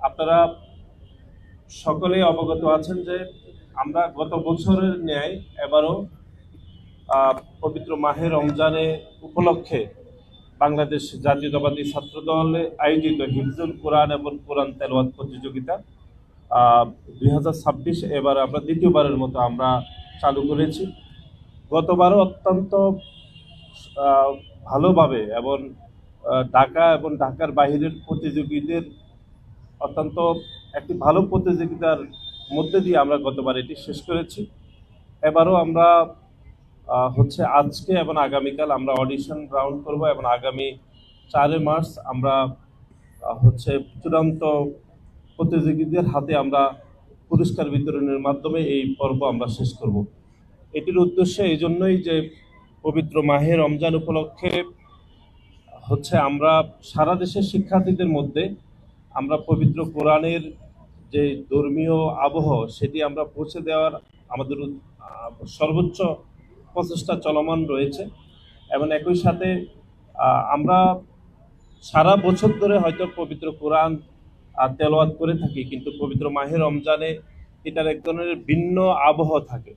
আপনারা সকলেই অবগত আছেন যে আমরা গত বছরের ন্যায় এবারও পবিত্র মাহে রমজানে উপলক্ষে বাংলাদেশ জাতীয়তাবাদী ছাত্রদলে আয়োজিত হিফজুল কোরআন এবং কোরআন তেলাওয়াত প্রতিযোগিতা 2026 এবার আমরা দ্বিতীয়বারের মতো আমরা চালু করেছি। গতবারও অত্যন্ত ভালোভাবে এবং ঢাকা এবং ঢাকার বাইরের প্রতিযোগীদের অত্যন্ত একটি ভালো প্রতিযোগিতার মধ্যে দিয়ে আমরা গতবার এটি শেষ করেছি। এবারও আমরা আজকে এবং আগামীকাল আমরা অডিশন রাউন্ড করব এবং আগামী 4 মার্চ আমরা চূড়ান্ত প্রতিযোগীদের হাতে আমরা পুরস্কার বিতরণের মাধ্যমে এই পর্ব আমরা শেষ করব। এটির উদ্দেশ্য এই জন্যই যে পবিত্র মাহে রমজান উপলক্ষে আমরা সারা দেশের শিক্ষার্থীদের মধ্যে আমরা পবিত্র কোরআনের যে ধর্মীয় আবহ সেটি আমরা পৌঁছে দেওয়ার আমাদের সর্বোচ্চ প্রচেষ্টা চলমান রয়েছে। এবং একই সাথে আমরা সারা বছর ধরে হয়তো পবিত্র কোরআন তেলাওয়াত করে থাকি, কিন্তু পবিত্র মাহে রমজানে এটার এক ধরনের ভিন্ন আবহ থাকে।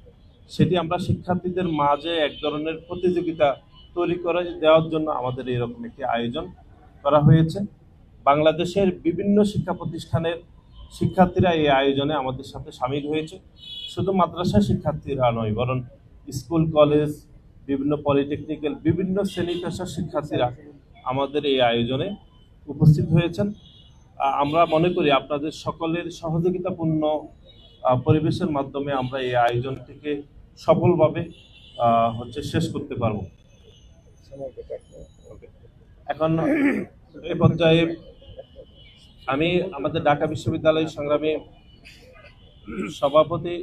সেটি আমরা শিক্ষার্থীদের মাঝে এক ধরনের প্রতিযোগিতা তৈরি করে দেওয়ার জন্য আমাদের এরকম একটি আয়োজন করা হয়েছে। বাংলাদেশের বিভিন্ন শিক্ষা প্রতিষ্ঠানের শিক্ষার্থীরা এই আয়োজনে আমাদের সাথে সামিল হয়েছে। শুধু মাদ্রাসা শিক্ষার্থীরা নয়, বরং স্কুল, কলেজ, বিভিন্ন পলিটেকনিক্যাল, বিভিন্ন শ্রেণী পেশার শিক্ষার্থীরা আমাদের এই আয়োজনে উপস্থিত হয়েছেন। আমরা মনে করি আপনাদের সকলের সহযোগিতাপূর্ণ পরিবেশের মাধ্যমে আমরা এই আয়োজনটিকে সফলভাবে শেষ করতে পারব। এখন এই পর্যায়ে আমি আমাদের ঢাকা বিশ্ববিদ্যালয় সংগ্রামী সভাপতি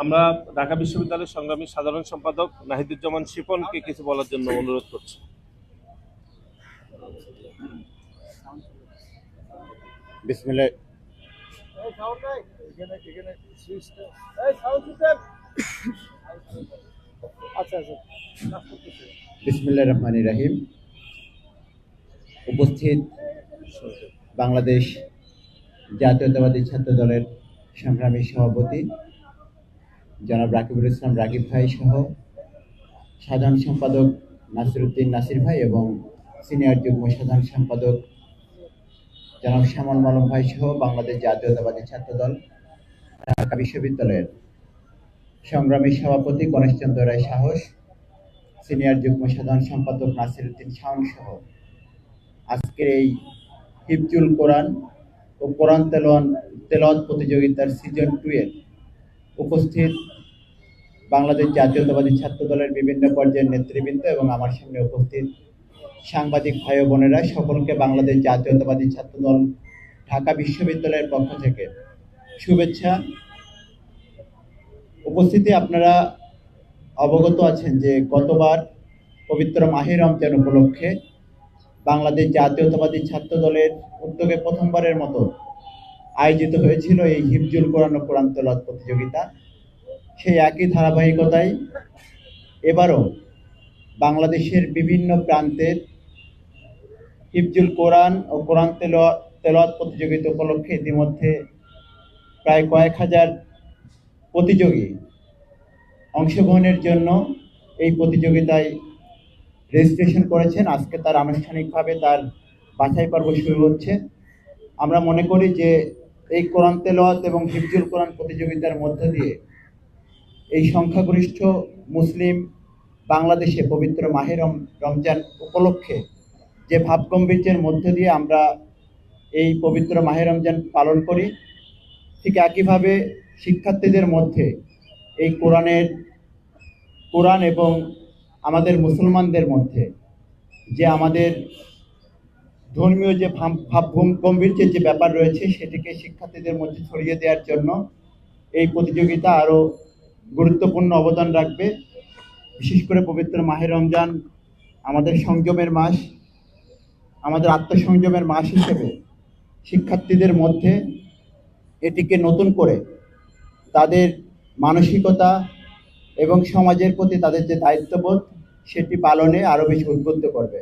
আমরা ঢাকা বিশ্ববিদ্যালয়ের সংগ্রামী সাধারণ সম্পাদক নাহিদুজ্জামান শিপনকে কিছু বলার জন্য অনুরোধ করছি। বিসমিল্লাহ বিসমিল্লাহির রহমানির রহিম। উপস্থিত বাংলাদেশ জাতীয়তাবাদী ছাত্র দলের সংগ্রামী সভাপতি জনাব রাকিবুল ইসলাম রাকিব ভাই সহ সাধারণ সম্পাদক নাসিরউদ্দিন নাসির ভাই এবং সিনিয়র যুগ্ম সাধারণ সম্পাদক জনাব শ্যামল মালম ভাই সহ বাংলাদেশ জাতীয়তাবাদী ছাত্র দল ঢাকা বিশ্ববিদ্যালয়ের সংগ্রামী সভাপতি গণেশচন্দ্র রায় সাহস, সিনিয়র যুগ্ম সাধারণ সম্পাদক নাসিরউদ্দিন শাওন সহ আজকের এই হিফজুল কোরআন ও কোরআন তেলাওয়াত প্রতিযোগিতার সিজন 2 এর উপস্থিত বাংলাদেশ জাতীয়তাবাদী ছাত্র দলের বিভিন্ন পর্যায়ের নেতৃবৃন্দ এবং আমার সামনে উপস্থিত সাংবাদিক ভাই ও বোনেরা, সকলকে বাংলাদেশ জাতীয়তাবাদী ছাত্র দল ঢাকা বিশ্ববিদ্যালয়ের পক্ষ থেকে শুভেচ্ছা। উপস্থিতি আপনারা অবগত আছেন যে গতবার পবিত্র মাহে রমজান উপলক্ষে বাংলাদেশ জাতীয়তাবাদী ছাত্র দলের উদ্যোগে প্রথমবারের মতো আয়োজিত হয়েছিল এই হিফজুল কোরআন ও কোরআন তেলাওয়াত প্রতিযোগিতা। সেই একই ধারাবাহিকতায় এবারও বাংলাদেশের বিভিন্ন প্রান্তের হিফজুল কোরআন ও কোরআন তেলাওয়াত প্রতিযোগিতা উপলক্ষে ইতিমধ্যে প্রায় কয়েক হাজার প্রতিযোগী অংশগ্রহণের জন্য এই প্রতিযোগিতায় রেজিস্ট্রেশন করেছেন। আজকে তার আনুষ্ঠানিকভাবে তার বাছাই পর্ব শুরু হচ্ছে। আমরা মনে করি যে এই কোরআন তেলাওয়াত এবং হিফজুল কোরআন প্রতিযোগিতার মধ্য দিয়ে এই সংখ্যাগরিষ্ঠ মুসলিম বাংলাদেশে পবিত্র মাহে রমজান উপলক্ষে যে ভাবগম্ভীর্যের মধ্য দিয়ে আমরা এই পবিত্র মাহে রমজান পালন করি, ঠিক একইভাবে শিক্ষার্থীদের মধ্যে এই কোরআন এবং আমাদের মুসলমানদের মধ্যে যে আমাদের ধর্মীয় যে ভাবগম্ভীর্যের যে ব্যাপার রয়েছে সেটিকে শিক্ষার্থীদের মধ্যে ছড়িয়ে দেওয়ার জন্য এই প্রতিযোগিতা আরও গুরুত্বপূর্ণ অবদান রাখবে। বিশেষ করে পবিত্র মাহে রমজান আমাদের সংযমের মাস, আমাদের আত্মসংযমের মাস হিসেবে শিক্ষার্থীদের মধ্যে এটিকে নতুন করে তাদের মানসিকতা এবং সমাজের প্রতি তাদের যে দায়িত্ববোধ সেটি পালনে আরও বেশি উদ্বুদ্ধ করবে।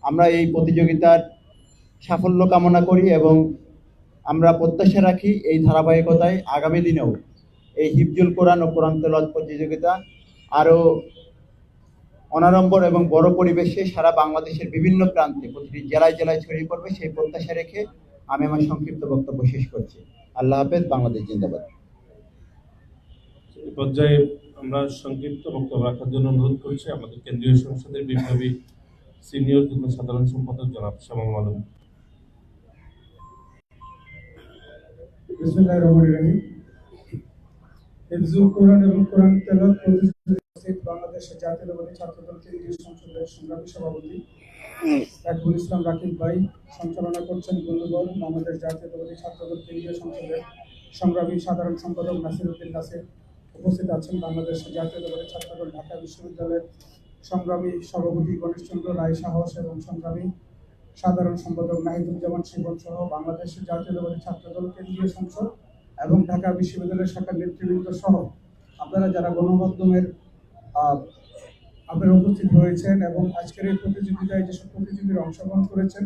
আমরা এই প্রতিযোগিতার সাফল্য কামনা করি এবং আমরা প্রত্যাশা রাখি এই ধারাবাহিকতায় আগামী দিনেও এই হিফজুল কোরআন ও কোরআন তেলাওয়াত প্রতিযোগিতা আরও অনাড়ম্বর এবং বড় পরিবেশে সারা বাংলাদেশের বিভিন্ন প্রান্তে প্রতিটি জেলায় জেলায় ছড়িয়ে পড়বে সেই প্রত্যাশা রেখে আমি আমার সংক্ষিপ্ত বক্তব্য শেষ করছি। আল্লাহ হাফেজ। বাংলাদেশ জিন্দাবাদ। এই পর্যায়ে আমরা সংক্ষিপ্ত বক্তব্য রাখার জন্য অনুরোধ করছি আমাদের কেন্দ্রীয় সংসদের বিপ্লবী সিনিয়র যুগ্ম সাধারণ সম্পাদক জনাব শামাম আলম। বিসমিল্লাহির রহমানির রহিম। হিফজুল কোরআন এবং কোরআন তেলাওয়াত প্রতিযোগিতায় বাংলাদেশের জাতীয়তাবাদী ছাত্রদল কেন্দ্রীয় সংসদের সংগ্রামী সভাপতি রাকিবুল ইসলাম রাকিব ভাই সঞ্চালনা করছেন। বন্ধুগণ, আমাদের জাতীয়তাবাদী ছাত্রদল কেন্দ্রীয় সংসদের সংগ্রামী সাধারণ সম্পাদক নাসির উদ্দিন নাসির উপস্থিত আছেন। বাংলাদেশের জাতীয়তাবাদী ছাত্রদল ঢাকা বিশ্ববিদ্যালয়ের সংগ্রামী সভাপতি গণেশচন্দ্র রায় সাহস এবং সংগ্রামী সাধারণ সম্পাদক নাহিদুজ্জামান শিবন সহ বাংলাদেশের জাতীয়তাবাদী ছাত্রদল কেন্দ্রীয় সংসদ এবং ঢাকা বিশ্ববিদ্যালয় শাখার নেতৃবৃন্দ সহ আপনারা যারা গণমাধ্যমের আপনারা উপস্থিত হয়েছেন এবং আজকের এই প্রতিযোগিতায় যেসব প্রতিযোগীরা অংশগ্রহণ করেছেন,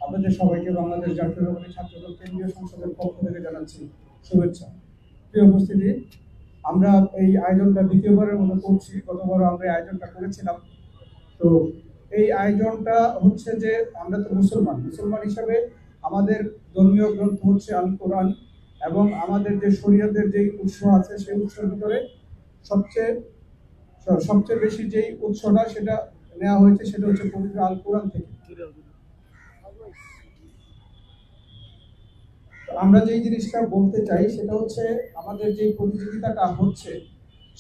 আপনাদের সবাইকে বাংলাদেশ জাতীয়তাবাদী ছাত্রদল কেন্দ্রীয় সংসদের পক্ষ থেকে জানাচ্ছি শুভেচ্ছা। প্রিয় উপস্থিতি, আমরা এই আয়োজনটা দ্বিতীয়বারের মতো করছি। গতবারও আমরা এই আয়োজনটা করেছিলাম। তো এই আয়োজনটা হচ্ছে যে আমরা তো মুসলমান হিসাবে আমাদের ধর্মীয় গ্রন্থ হচ্ছে আল কোরআন এবং আমাদের যে শরীয়তের যে উৎস আছে সেই উৎসের ভিতরে সবচেয়ে বেশি যেই উৎসটা সেটা নেওয়া হয়েছে সেটা হচ্ছে পবিত্র আল কোরআন থেকে। আমরা যেই জিনিসটা বলতে চাই সেটা হচ্ছে আমাদের যে প্রতিযোগিতাটা হচ্ছে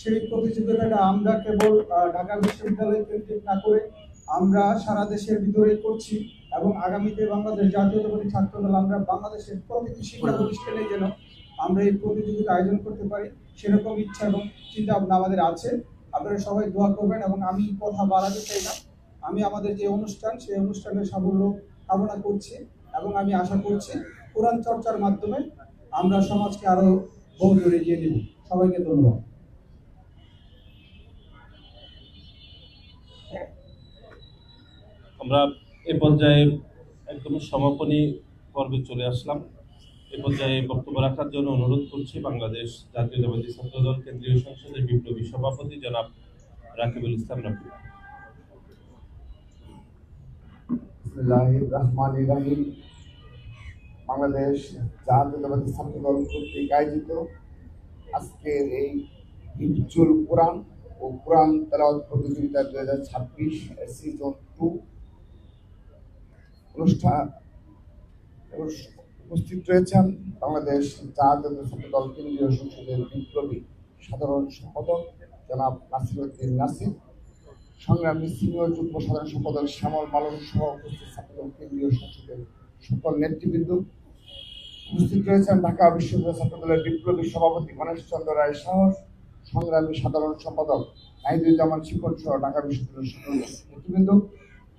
সেই প্রতিযোগিতাটা আমরা কেবল ঢাকা বিশ্ববিদ্যালয় কেন্দ্রিক না করে আমরা সারা দেশের ভিতরে করছি এবং আগামীতে বাংলাদেশ জাতীয়তাবাদী ছাত্রদল আমরা বাংলাদেশের প্রতিটি শিক্ষা প্রতিষ্ঠানে যেন আমরা এই প্রতিযোগিতা আয়োজন করতে পারি সেরকম ইচ্ছা এবং চিন্তা ভাবনা আমাদের আছে। আপনারা সবাই দোয়া করবেন এবং আমি কথা বাড়াতে চাই না। আমি আমাদের যে অনুষ্ঠান সেই অনুষ্ঠানের সাফল্য কামনা করছি এবং আমি আশা করছি কোরআন চর্চার মাধ্যমে আমরা সমাজকে আরো বহু দূরে এগিয়ে নেব। সবাইকে ধন্যবাদ। আমরা এ পর্যায়ে একদম সমাপনী পর্বে চলে আসলাম। এ পর্যায়ে বক্তব্য রাখার জন্য অনুরোধ করছি বাংলাদেশ জাতীয়তাবাদী ছাত্রদল কেন্দ্রীয় সংসদের বিপ্লবী সভাপতি জনাব রাকিবুল ইসলাম রাকিব। বিসমিল্লাহির রহমানির রহিম। বাংলাদেশ জাতীয়তাবাদী ছাত্রদল কর্তৃক আয়োজিত আজকের এই হিফজুল কোরআন ও কোরআন তেলাওয়াত প্রতিযোগিতা 2026 সিজন 2 অনুষ্ঠান উপস্থিত রয়েছেন বাংলাদেশ জাতীয়তাবাদী ছাত্রদল কেন্দ্রীয় সংসদের বিপ্লবী সাধারণ সম্পাদক জনাব নাসির উদ্দিন নাসির, সংগ্রামী সিনিয়র যুগ্ম সাধারণ সম্পাদক শ্যামল মালন সহ উপস্থিত ছাত্রদল কেন্দ্রীয় সংসদের সকল নেতৃবৃন্দ। উপস্থিত রয়েছেন ঢাকা বিশ্ববিদ্যালয় ছাত্রদলের বিপ্লবী সভাপতি গণেশচন্দ্র রায় সাহস, সংগ্রামী সাধারণ সম্পাদক নাহিদুজ্জামান শিকন সহ ঢাকা বিশ্ববিদ্যালয়ের সকল নেতৃবৃন্দ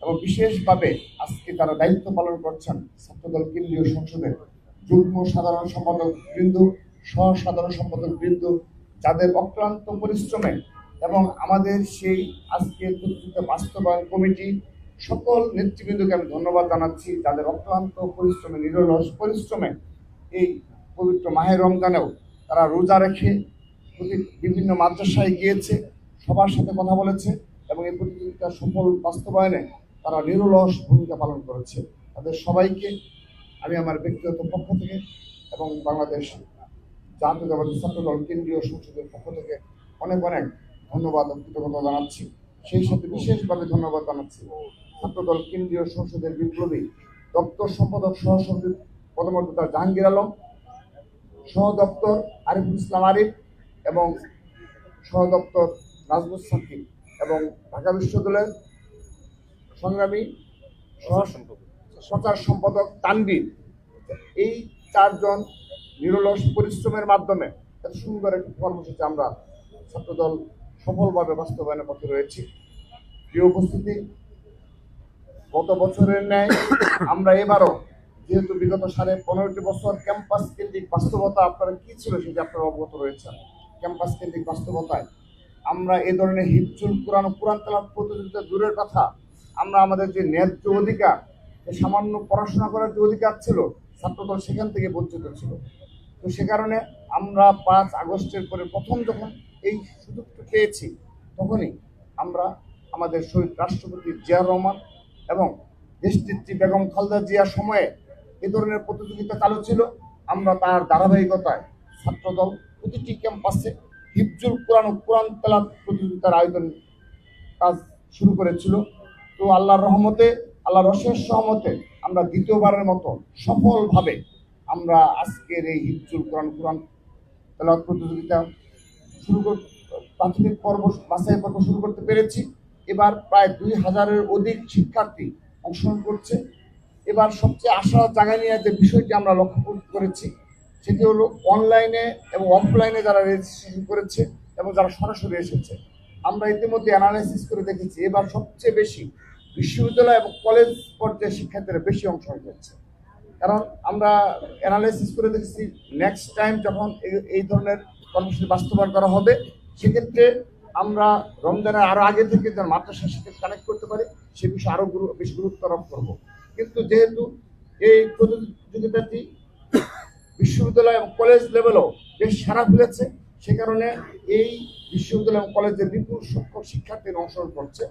এবং বিশেষভাবে আজকে তারা দায়িত্ব পালন করছেন ছাত্রদল কেন্দ্রীয় সংসদের যুগ্ম সাধারণ সম্পাদক বৃন্দ, সহ সাধারণ সম্পাদক বৃন্দ, যাদের অক্লান্ত পরিশ্রমে এবং আমাদের সেই আজকে প্রতিযোগিতা বাস্তবায়ন কমিটি সকল নেতৃবৃন্দকে আমি ধন্যবাদ জানাচ্ছি, যাদের অক্লান্ত পরিশ্রমে নিরলস পরিশ্রমে এই পবিত্র মাহে রমজানেও তারা রোজা রেখে বিভিন্ন মাদ্রাসায় গিয়েছে, সবার সাথে কথা বলেছে এবং এই প্রতিযোগিতার সফল বাস্তবায়নে তারা নিরলস ভূমিকা পালন করেছে। তাদের সবাইকে আমি আমার ব্যক্তিগত পক্ষ থেকে এবং বাংলাদেশ জাতীয়তাবাদী ছাত্রদল কেন্দ্রীয় সংসদের পক্ষ থেকে অনেক অনেক ধন্যবাদ ও কৃতজ্ঞতা জানাচ্ছি। সেই সাথে বিশেষভাবে ধন্যবাদ জানাচ্ছি ছাত্রদল কেন্দ্রীয় সংসদের বিপ্লবী দপ্তর সম্পাদক সহসচিব পদমর্যাদা জাহাঙ্গীর আলম, সহ দপ্তর আরিফুল ইসলাম আরিফ এবং সহ দপ্তর নাজমুস সাকিব এবং ঢাকা বিশ্ববিদ্যালয়ের সংগ্রামী প্রচার সম্পাদক তানবীর। এই চারজন নিরলস পরিশ্রমের মাধ্যমে এত সুন্দর একটি কর্মসূচি আমরা ছাত্রদল সফলভাবে বাস্তবায়নের পথে রয়েছি। প্রিয় উপস্থিতি, গত বছরের ন্যায় আমরা এবারও যেহেতু বিগত 15.5 বছর ক্যাম্পাস কেন্দ্রিক বাস্তবতা আপনারা কি ছিল সেটা আপনারা অবগত রয়েছেন। ক্যাম্পাস কেন্দ্রিক বাস্তবতায় আমরা এই ধরনের হিফজুল কোরআন ও কোরআন তেলাওয়াত প্রতিযোগিতা দূরের কথা, আমরা আমাদের যে ন্যায্য অধিকার, যে সামান্য পড়াশোনা করার যে অধিকার ছিল, ছাত্রদল সেখান থেকে বঞ্চিত ছিল। তো সে কারণে আমরা 5 আগস্টের পরে প্রথম যখন এই সুযোগটা পেয়েছি, তখনই আমরা আমাদের শহীদ রাষ্ট্রপতি জিয়াউর রহমান এবং দেশনেত্রী বেগম খালেদা জিয়ার সময়ে এ ধরনের প্রতিযোগিতা চালু ছিল। আমরা তার ধারাবাহিকতায় ছাত্রদল প্রতিটি ক্যাম্পাসে হিফজুল কোরআন ও কোরআন তেলাওয়াত প্রতিযোগিতার আয়োজন কাজ শুরু করেছিল। তো আল্লাহর রহমতে, আল্লাহর অশেষ সহমতে আমরা দ্বিতীয়বারের মতো সফলভাবে আমরা আজকের এই হিফজুল কোরআন তেলাওয়াত প্রতিযোগিতা প্রাথমিক বাছাই পর্ব শুরু করতে পেরেছি। এবার প্রায় 2000-এর অধিক শিক্ষার্থী অংশগ্রহণ করছে। এবার সবচেয়ে আশা জায়গা নিয়ে যে বিষয়টি আমরা লক্ষ্য করেছি, সেটি হলো অনলাইনে এবং অফলাইনে যারা রেজিস্ট্রেশন করেছে এবং যারা সরাসরি এসেছে। আমরা ইতিমধ্যে অ্যানালাইসিস করে দেখেছি এবার সবচেয়ে বেশি বিশ্ববিদ্যালয় এবং কলেজ পর্যায়ে শিক্ষার্থীরা বেশি অংশগ্রহণ করছে। কারণ আমরা অ্যানালাইসিস করে দেখেছি নেক্সট টাইম যখন এই ধরনের কর্মসূচি বাস্তবায়ন করা হবে, সেক্ষেত্রে আমরা রমজানের আরো আগে থেকে যেন মাদ্রাসার সাথে কানেক্ট করতে পারি, সে বিষয়ে আরো বেশি গুরুত্ব আরোপ করব। কিন্তু যেহেতু এই প্রতিযোগিতাটি বিশ্ববিদ্যালয় এবং কলেজ লেভেলও বেশ সাড়া ফেলেছে, সে কারণে এই বিশ্ববিদ্যালয় এবং কলেজের বিপুল সংখ্যক শিক্ষার্থীরা অংশগ্রহণ করছে।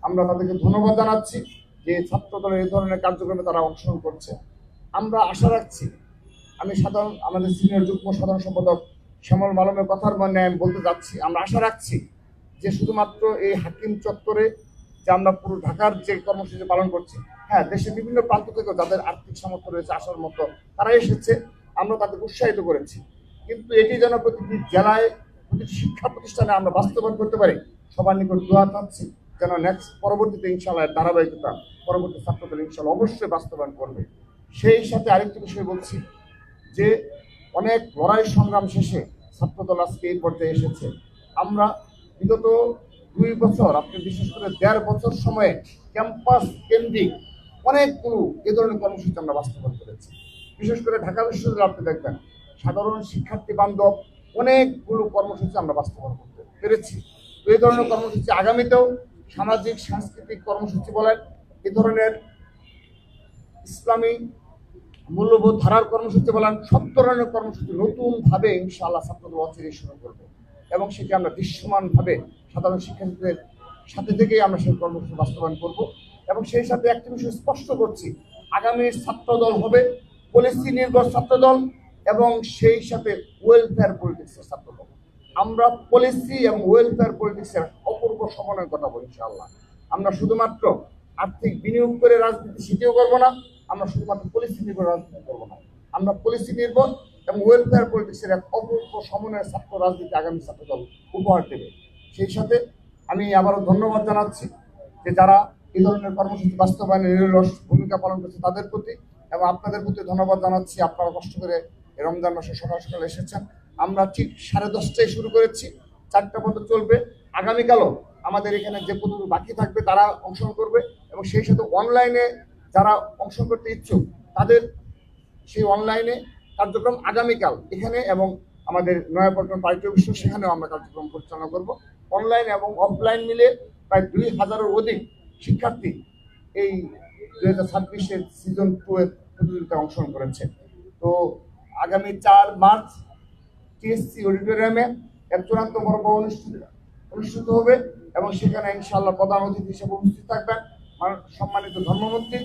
আমরা তাদেরকে ধন্যবাদ জানাচ্ছি যে ছাত্র দলের এই ধরনের কার্যক্রমে তারা অংশগ্রহণ করছে। আমরা আশা রাখছি, আমি আমাদের সিনিয়র যুগ্ম সাধারণ সম্পাদক শ্যামল মালমের কথার মানে আমি বলতে যাচ্ছি, আমরা আশা রাখছি যে শুধুমাত্র এই হাকিম চত্বরে যে আমরা পুরো ঢাকার যে কর্মসূচি পালন করছি, হ্যাঁ দেশের বিভিন্ন প্রান্ত থেকে যাদের আর্থিক সামর্থ্য রয়েছে আসার মতো তারা এসেছে, আমরা তাদের উৎসাহিত করেছি। কিন্তু এটি যেন প্রতিটি জেলায়, প্রতিটি শিক্ষা প্রতিষ্ঠানে আমরা বাস্তবায়ন করতে পারি, সবার নিকট দোয়া চাচ্ছি যেন পরবর্তীতে ইনশাআল্লাহ ধারাবাহিকতা পরবর্তী ছাত্রদল ইনশাআল্লাহ অবশ্যই বাস্তবায়ন করবে। সেই সাথে আরেকটি বিষয় বলছি যে অনেক লড়াই সংগ্রাম শেষে ছাত্রদল আজকে এই পর্যায়ে এসেছে। আমরা বিগত 2 বছর, আপনি বিশেষ করে 1.5 বছর সময়ে ক্যাম্পাস কেন্দ্রিক অনেকগুলো এ ধরনের কর্মসূচি আমরা বাস্তবায়ন করেছি। বিশেষ করে ঢাকা বিশ্ববিদ্যালয় আপনি দেখবেন সাধারণ শিক্ষার্থী বান্ধব অনেকগুলো কর্মসূচি আমরা বাস্তবায়ন করতে পেরেছি। তো এই ধরনের কর্মসূচি আগামীতেও সামাজিক সাংস্কৃতিক কর্মসূচি বলেন, এ ধরনের ইসলামী মূল্যবোধ ধারার কর্মসূচি বলেন, সব ধরনের কর্মসূচি নতুনভাবে ইনশাআল্লাহ ছাত্রদল অচিরেই শুরু করবে এবং সেটি আমরা দৃশ্যমানভাবে সাধারণ শিক্ষার্থীদের সাথে থেকেই আমরা সেই কর্মসূচি বাস্তবায়ন করব। এবং সেই সাথে একটি বিষয় স্পষ্ট করছি, আগামীর ছাত্রদল হবে পলিসি নির্ভর ছাত্রদল এবং সেই সাথে ওয়েলফেয়ার পলিটিক্সের ছাত্রদল। আমরা পলিসি এবং ওয়েলফেয়ার পলিটিক্সের অপূর্ব সমন্বয়ের কথা বলি ইনশাআল্লাহ। আমরা শুধুমাত্র আর্থিক বিনিয়োগ করে রাজনীতি সেটিও করবো না, আমরা শুধুমাত্র পলিসি নির্ভর রাজনীতি করবো না, আমরা পলিসি নির্ভর এবং ওয়েলফেয়ার পলিটিক্সের এক অপূর্ব সমন্বয়ের ছাত্র রাজনীতি আগামী ছাত্রদল উপহার দেবে। সেই সাথে আমি আবারও ধন্যবাদ জানাচ্ছি যে যারা এই ধরনের কর্মসূচি বাস্তবায়নে নিরলস ভূমিকা পালন করছে তাদের প্রতি, এবং আপনাদের প্রতি ধন্যবাদ জানাচ্ছি। আপনারা কষ্ট করে রমজান মাসে সকাল সকাল এসেছেন। আমরা ঠিক 10:30টায় শুরু করেছি, 4টা পর্যন্ত চলবে। আগামীকালও আমাদের এখানে যে প্রতিযোগী বাকি থাকবে তারা অংশগ্রহণ করবে এবং সেই সাথে অনলাইনে যারা অংশগ্রহণ করতে ইচ্ছুক তাদের সেই অনলাইনে কার্যক্রম আগামীকাল এখানে এবং আমাদের নয়াপল্টন পাইট্য বিশ্ব সেখানেও আমরা কার্যক্রম পরিচালনা করব। অনলাইন এবং অফলাইন মিলে প্রায় 2000-এর অধিক শিক্ষার্থী এই 2026-এর সিজন 2 এর প্রতিযোগিতায় অংশগ্রহণ করেছে। তো আগামী 4 মার্চ টিএসসি অডিটোরিয়ামে এর চূড়ান্ত পর্ব অনুষ্ঠিত হবে এবং সেখানে ইনশাআল্লাহ প্রধান অতিথি হিসেবে উপস্থিত থাকবেন সম্মানিত ধর্মমন্ত্রী,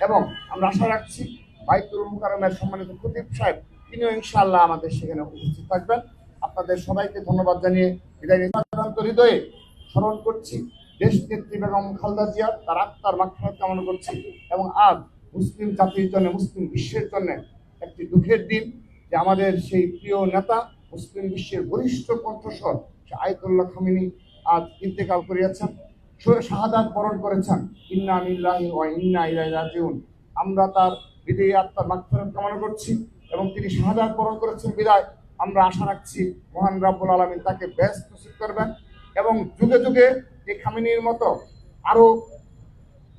এবং আমরা আশা রাখছি বাইতুল মুকাররমের সম্মানিত খতিব সাহেব তিনিও ইনশাআল্লাহ আমাদের সেখানে উপস্থিত থাকবেন। আপনাদের সবাইকে ধন্যবাদ জানিয়ে বিদায় নিচ্ছি। হৃদয়ে স্মরণ করছি দেশ নেত্রী বেগম খালেদা জিয়া, তার আত্মার মাগফিরাত কামনা করছি। এবং আজ মুসলিম জাতির জন্য, মুসলিম বিশ্বের জন্য একটি দুঃখের দিন যে আমাদের সেই প্রিয় নেতা, মুসলিম বিশ্বের বরিষ্ঠ কণ্ঠস্বর আয়াতুল্লাহ খামেনি আজ ইন্তেকাল করিয়াছেন, শাহাদাত বরণ করেছেন। ইন্না লিল্লাহি ওয়া ইন্না ইলাইহি রাজিউন। আমরা তার বিদায়ী আত্মার মাগফিরাত কামনা করছি এবং তিনি শাহাদাত বরণ করেছেন বিদায় আমরা আশা রাখছি মহান রাব্বুল আলামিন তাকে ব্যস্ত নসিব করবেন এবং যুগে যুগে এই খামেনির মতো আরো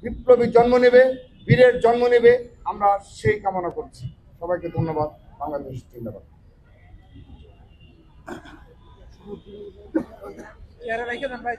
বিপ্লবী জন্ম নেবে, বীরের জন্ম নেবে, আমরা সেই কামনা করছি। সবাইকে ধন্যবাদ। বাংলাদেশ জিন্দাবাদ। চেয়ারে রেখে দেন ভাই।